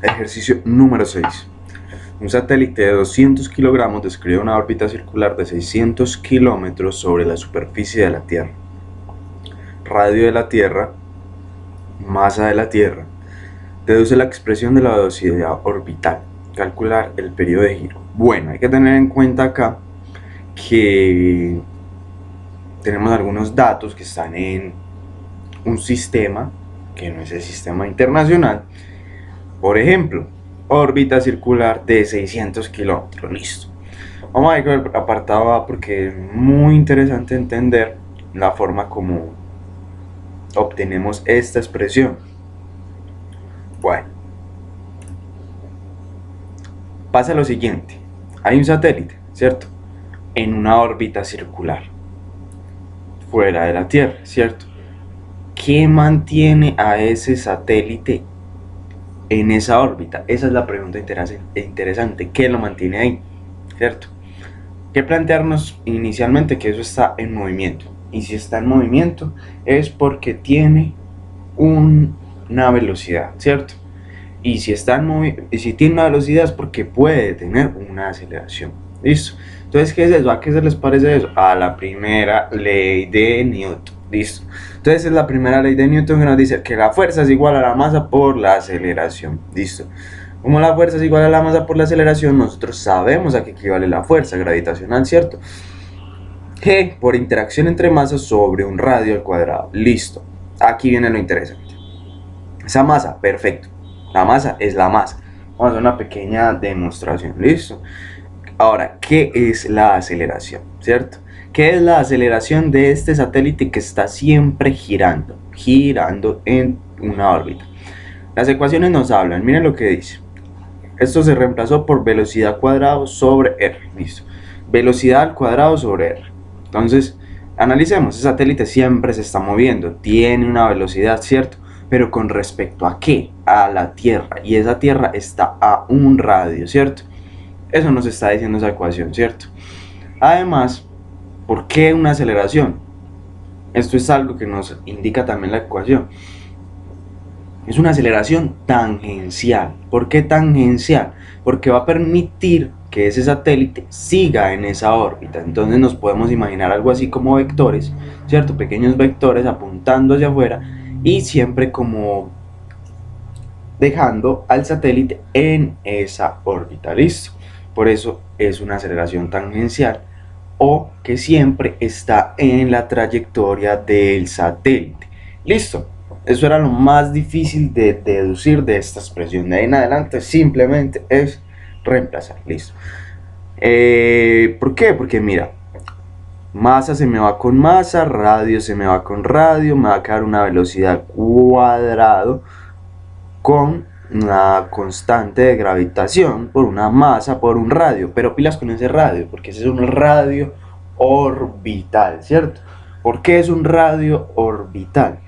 Ejercicio número 6. Un satélite de 200 kilogramos describe una órbita circular de 600 kilómetros sobre la superficie de la Tierra. Radio de la Tierra, masa de la Tierra. Deduce la expresión de la velocidad orbital. Calcular el periodo de giro. Bueno, hay que tener en cuenta acá que tenemos algunos datos que están en un sistema que no es el sistema internacional. Por ejemplo, órbita circular de 600 kilómetros, listo. Vamos a ir con el apartado A porque es muy interesante entender la forma como obtenemos esta expresión. Bueno, pasa lo siguiente, hay un satélite, ¿cierto? En una órbita circular, fuera de la Tierra, ¿cierto? ¿Qué mantiene a ese satélite en esa órbita? Esa es la pregunta interesante. ¿Qué lo mantiene ahí? ¿Cierto? Hay que plantearnos inicialmente que eso está en movimiento. Y si está en movimiento es porque tiene una velocidad, ¿cierto? Y si tiene una velocidad es porque puede tener una aceleración. ¿Listo? Entonces, ¿qué es eso? ¿A qué se les parece eso? A la primera ley de Newton. ¿Listo? Entonces es la primera ley de Newton que nos dice que la fuerza es igual a la masa por la aceleración. ¿Listo? Como la fuerza es igual a la masa por la aceleración, nosotros sabemos a qué equivale la fuerza gravitacional, ¿cierto? G por interacción entre masas sobre un radio al cuadrado. Listo. Aquí viene lo interesante. Esa masa, perfecto. La masa es la masa. Vamos a hacer una pequeña demostración. ¿Listo? Ahora, ¿qué es la aceleración? ¿Cierto? ¿Qué es la aceleración de este satélite que está siempre girando en una órbita? Las ecuaciones nos hablan, miren lo que dice. Esto se reemplazó por velocidad al cuadrado sobre r. Listo. Velocidad al cuadrado sobre r. Entonces, analicemos, ese satélite siempre se está moviendo, tiene una velocidad, ¿cierto? Pero con respecto a ¿qué? A la Tierra. Y esa Tierra está a un radio, ¿cierto? Eso nos está diciendo esa ecuación, ¿cierto? Además, ¿por qué una aceleración? Esto es algo que nos indica también la ecuación. Es una aceleración tangencial. ¿Por qué tangencial? Porque va a permitir que ese satélite siga en esa órbita. Entonces nos podemos imaginar algo así como vectores, ¿cierto? Pequeños vectores apuntando hacia afuera y siempre como dejando al satélite en esa órbita. ¿Listo? Por eso es una aceleración tangencial o que siempre está en la trayectoria del satélite. ¿Listo? Eso era lo más difícil de deducir de esta expresión. De ahí en adelante simplemente es reemplazar. Listo. ¿Por qué? Porque mira, masa se me va con masa, radio se me va con radio, me va a quedar una velocidad cuadrado con una constante de gravitación por una masa por un radio, pero pilas con ese radio, porque ese es un radio orbital, ¿cierto? ¿Por qué es un radio orbital?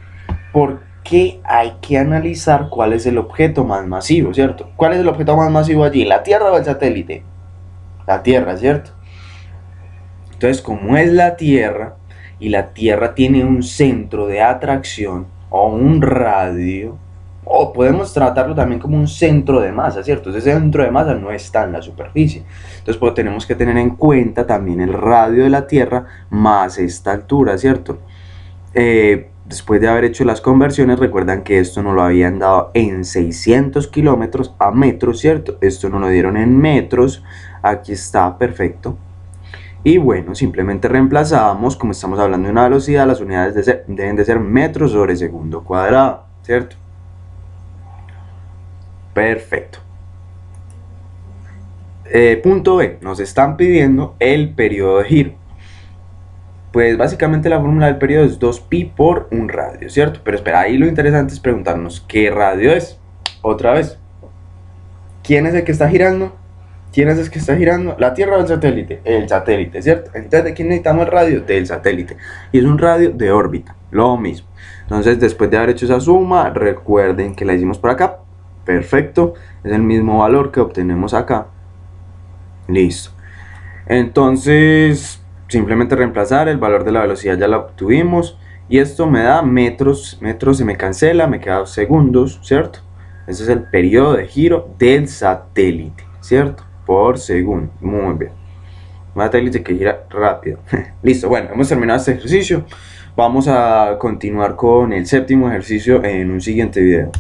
Porque hay que analizar cuál es el objeto más masivo, ¿cierto? ¿Cuál es el objeto más masivo allí? ¿La Tierra o el satélite? La Tierra, ¿cierto? Entonces, como es la Tierra y la Tierra tiene un centro de atracción o un radio, o podemos tratarlo también como un centro de masa, ¿cierto? Ese centro de masa no está en la superficie. Entonces, pues, tenemos que tener en cuenta también el radio de la Tierra más esta altura, ¿cierto? Después de haber hecho las conversiones, recuerdan que esto nos lo habían dado en 600 kilómetros a metros, ¿cierto? Esto nos lo dieron en metros. Aquí está, perfecto. Y bueno, simplemente reemplazamos, como estamos hablando de una velocidad, las unidades deben de ser metros sobre segundo cuadrado, ¿cierto? Perfecto. Punto B, nos están pidiendo el periodo de giro. Pues básicamente la fórmula del periodo es 2pi por un radio, ¿cierto? Pero espera, ahí lo interesante es preguntarnos ¿qué radio es? Otra vez, ¿quién es el que está girando? ¿Quién es el que está girando? ¿La Tierra o el satélite? El satélite, ¿cierto? Entonces, ¿de quién necesitamos el radio? Del satélite. Y es un radio de órbita, lo mismo. Entonces, después de haber hecho esa suma, recuerden que la hicimos por acá. Perfecto, es el mismo valor que obtenemos acá. Listo. Entonces, simplemente reemplazar el valor de la velocidad, ya lo obtuvimos. Y esto me da metros, metros se me cancela, me queda segundos, ¿cierto? Ese es el periodo de giro del satélite, ¿cierto? Por segundo. Muy bien. Un satélite que gira rápido. Listo, bueno, hemos terminado este ejercicio. Vamos a continuar con el séptimo ejercicio en un siguiente video.